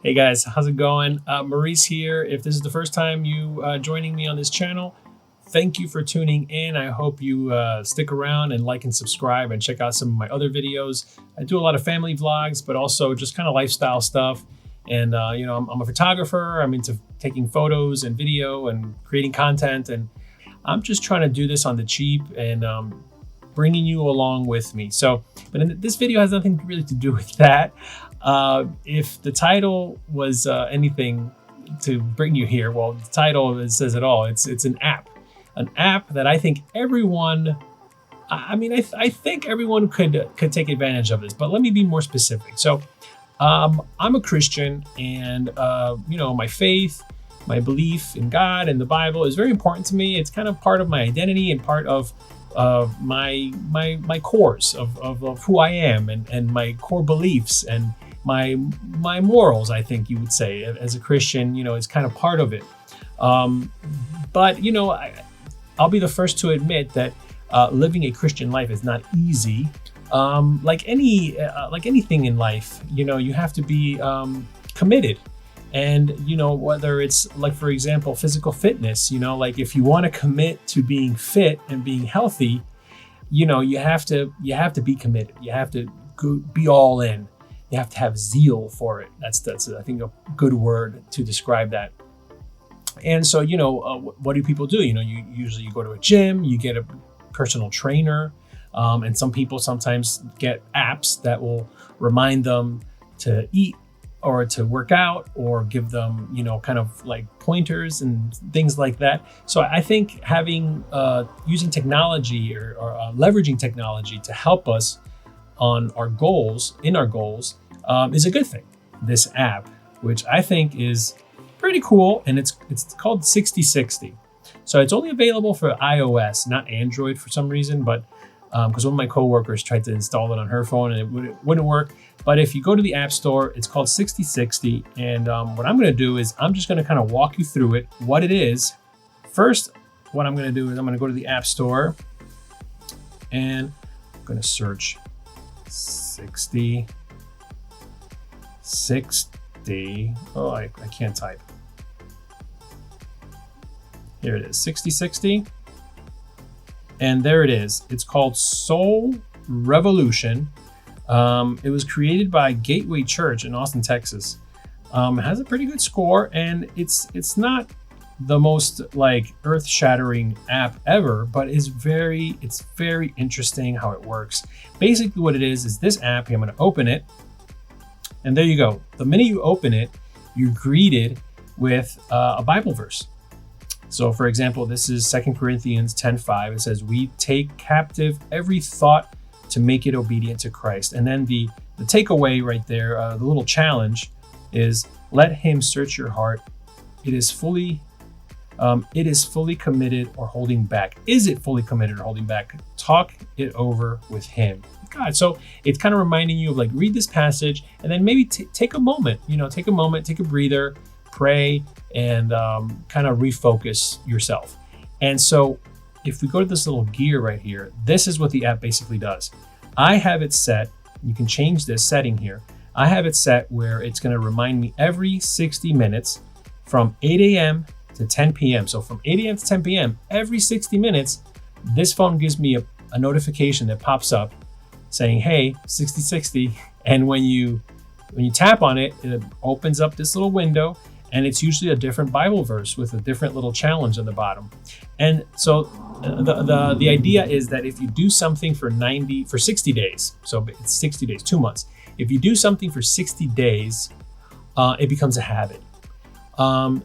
Hey guys, how's it going? Maurice here. If this is the first time you joining me on this channel, thank you for tuning in. I hope you stick around and like and subscribe and check out some of my other videos. I do a lot of family vlogs, but also just kind of lifestyle stuff. And I'm a photographer. I'm into taking photos and video and creating content. And I'm just trying to do this on the cheap and bringing you along with me. But this video has nothing really to do with that. If the title was anything to bring you here, well, the title says it all. It's an app that I think everyone, I think everyone could take advantage of this, but let me be more specific. So I'm a Christian, and my faith, my belief in God and the Bible is very important to me. It's kind of part of my identity and part of my cores of who I am and my core beliefs and my morals, I think you would say. As a Christian, it's kind of part of it. But I'll be the first to admit that living a Christian life is not easy. Like anything in life, you have to be committed. And whether it's like, for example, physical fitness, like if you want to commit to being fit and being healthy, you have to be committed. You have to be all in. You have to have zeal for it. That's I think a good word to describe that. And so what do people do? You usually go to a gym, you get a personal trainer, and some people sometimes get apps that will remind them to eat or to work out, or give them, kind of like pointers and things like that. So I think having, using technology or leveraging technology to help us on our goals, is a good thing. This app, which I think is pretty cool, and it's called 6060. So it's only available for iOS, not Android for some reason, but because one of my coworkers tried to install it on her phone and it wouldn't work. But if you go to the App Store, it's called 6060. And what I'm going to do is I'm just going to kind of walk you through it, what it is. First, what I'm going to do is I'm going to go to the App Store and I'm going to search 60. Oh, I can't type. Here it is, 6060. And there it is. It's called Soul Revolution. It was created by Gateway Church in Austin, Texas. It has a pretty good score, and it's not the most like earth-shattering app ever, but it's very interesting how it works. Basically what it is this app. I'm going to open it, and there you go. The minute you open it, you're greeted with a Bible verse. So for example, this is 2 Corinthians 10:5. It says, "We take captive every thought to make it obedient to Christ." And then the takeaway right there, the little challenge is, "Let him search your heart. It is fully committed or holding back." Is it fully committed or holding back? Talk it over with him. God. So it's kind of reminding you of like, read this passage and then maybe take a moment, take a breather, pray, and kind of refocus yourself. And so if we go to this little gear right here, this is what the app basically does. I have it set, you can change this setting here. I have it set where it's going to remind me every 60 minutes from 8 a.m. to 10 p.m. So from 8 a.m. to 10 p.m., every 60 minutes, this phone gives me a notification that pops up saying, "Hey, 6060." And when you tap on it, it opens up this little window, and it's usually a different Bible verse with a different little challenge on the bottom. And so the idea is that if you do something for 60 days, so it's 60 days, 2 months. If you do something for 60 days, it becomes a habit.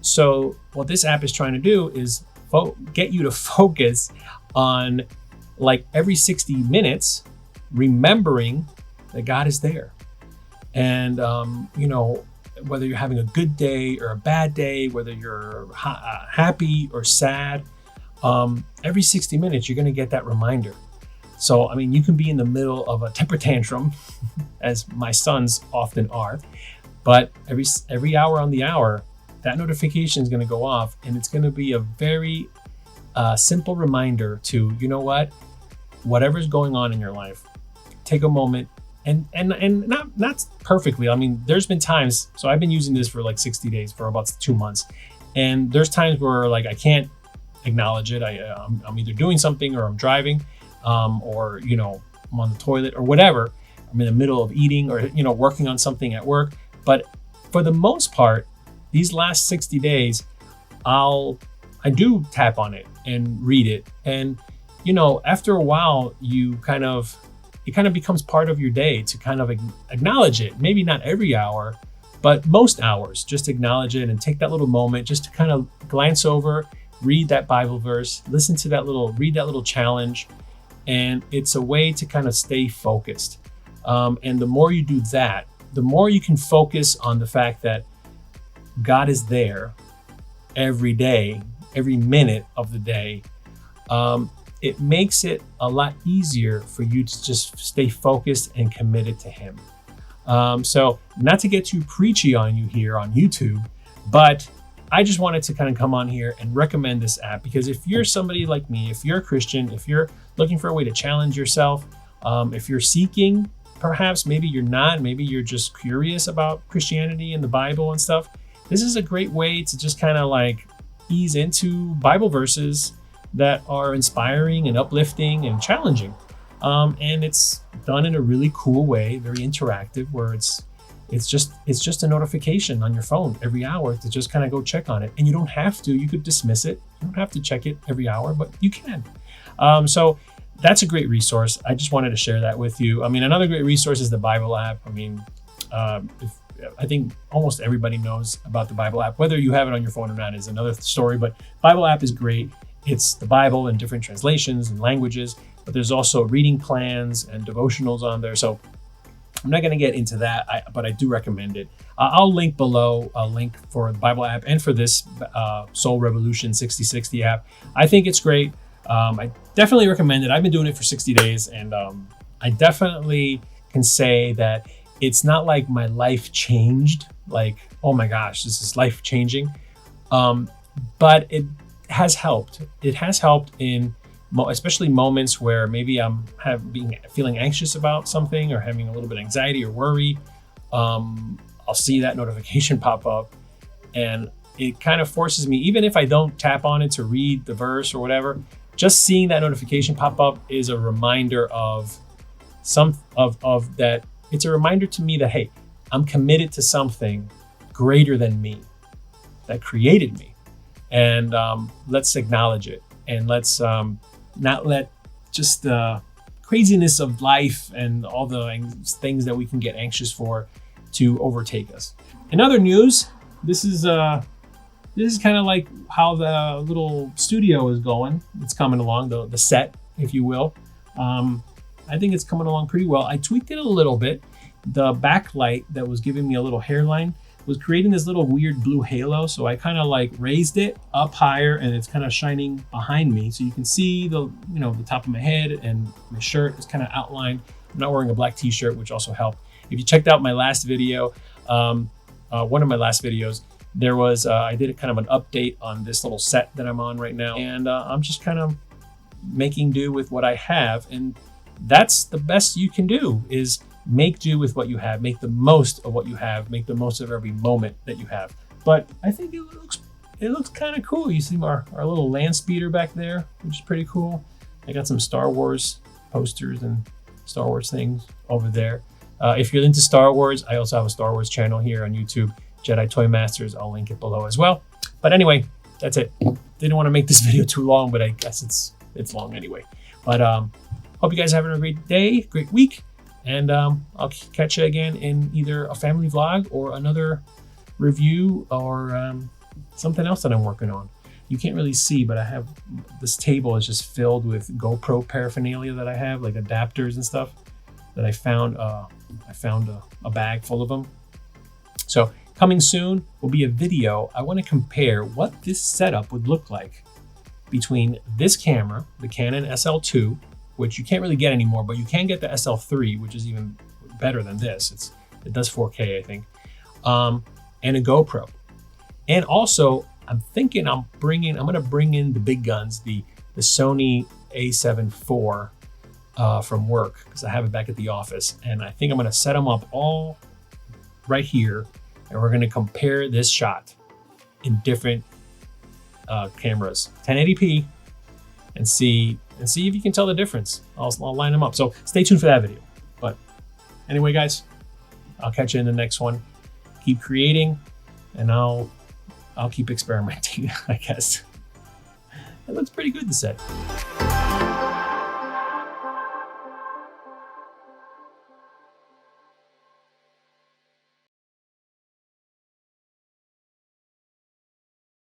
So what this app is trying to do is get you to focus on, like, every 60 minutes, remembering that God is there. And, whether you're having a good day or a bad day, whether you're happy or sad, every 60 minutes, you're going to get that reminder. So, you can be in the middle of a temper tantrum, as my sons often are, but every hour on the hour, that notification is going to go off, and it's going to be a very simple reminder to, whatever's going on in your life, take a moment, and not perfectly. I mean, there's been times. So I've been using this for like 60 days, for about 2 months, and there's times where like I can't acknowledge it. I'm either doing something or I'm driving, or I'm on the toilet or whatever. I'm in the middle of eating or working on something at work. But for the most part, these last 60 days, I do tap on it and read it, and after a while, it kind of becomes part of your day to kind of acknowledge it. Maybe not every hour, but most hours, just acknowledge it and take that little moment just to kind of glance over, read that Bible verse, read that little challenge. And it's a way to kind of stay focused. And the more you do that, the more you can focus on the fact that God is there every day, every minute of the day. It makes it a lot easier for you to just stay focused and committed to Him. So not to get too preachy on you here on YouTube, but I just wanted to kind of come on here and recommend this app, because if you're somebody like me, if you're a Christian, if you're looking for a way to challenge yourself, if you're seeking, perhaps maybe you're not, maybe you're just curious about Christianity and the Bible and stuff, this is a great way to just kind of like ease into Bible verses that are inspiring and uplifting and challenging. And it's done in a really cool way, very interactive, where it's just a notification on your phone every hour to just kind of go check on it. And you don't have to, you could dismiss it. You don't have to check it every hour, but you can. So that's a great resource. I just wanted to share that with you. I mean, another great resource is the Bible app. I mean, I think almost everybody knows about the Bible app. Whether you have it on your phone or not is another story, but Bible app is great. It's the Bible in different translations and languages, but there's also reading plans and devotionals on there. So I'm not going to get into that, but I do recommend it. I'll link below a link for the Bible app and for this Soul Revolution 6060 app. I think it's great. I definitely recommend it. I've been doing it for 60 days, and I definitely can say that it's not like my life changed, like, oh my gosh, this is life changing. But it has helped. It has helped in especially moments where maybe I'm feeling anxious about something or having a little bit of anxiety or worry. I'll see that notification pop up, and it kind of forces me, even if I don't tap on it to read the verse or whatever, just seeing that notification pop up is a reminder of that. It's a reminder to me that, hey, I'm committed to something greater than me, that created me. And let's acknowledge it. And let's not let just the craziness of life and all the things that we can get anxious for to overtake us. In other news, this is kind of like how the little studio is going. It's coming along, the set, if you will. I think it's coming along pretty well. I tweaked it a little bit. The backlight that was giving me a little hairline was creating this little weird blue halo. So I kind of like raised it up higher, and it's kind of shining behind me. So you can see the top of my head, and my shirt is kind of outlined. I'm not wearing a black t-shirt, which also helped. If you checked out my last video, one of my last videos, there was, I did a kind of an update on this little set that I'm on right now. And I'm just kind of making do with what I have. And that's the best you can do, is make do with what you have, make the most of what you have, make the most of every moment that you have. But I think it looks kind of cool. You see our little land speeder back there, which is pretty cool. I got some Star Wars posters and Star Wars things over there. If you're into Star Wars, I also have a Star Wars channel here on YouTube, Jedi Toy Masters. I'll link it below as well. But anyway, that's it. Didn't want to make this video too long, but I guess it's long anyway. But hope you guys are having a great day, great week. And I'll catch you again in either a family vlog or another review or something else that I'm working on. You can't really see, but I have this table is just filled with GoPro paraphernalia that I have, like adapters and stuff that I found. I found a bag full of them. So coming soon will be a video. I want to compare what this setup would look like between this camera, the Canon SL2, which you can't really get anymore, but you can get the SL3, which is even better than this. It does 4K, I think, and a GoPro. And also, I'm thinking I'm going to bring in the big guns, the Sony A7 IV from work because I have it back at the office. And I think I'm gonna set them up all right here, and we're gonna compare this shot in different cameras, 1080p, and see if you can tell the difference. I'll line them up. So stay tuned for that video. But anyway, guys, I'll catch you in the next one. Keep creating, and I'll keep experimenting, I guess. It looks pretty good, the set.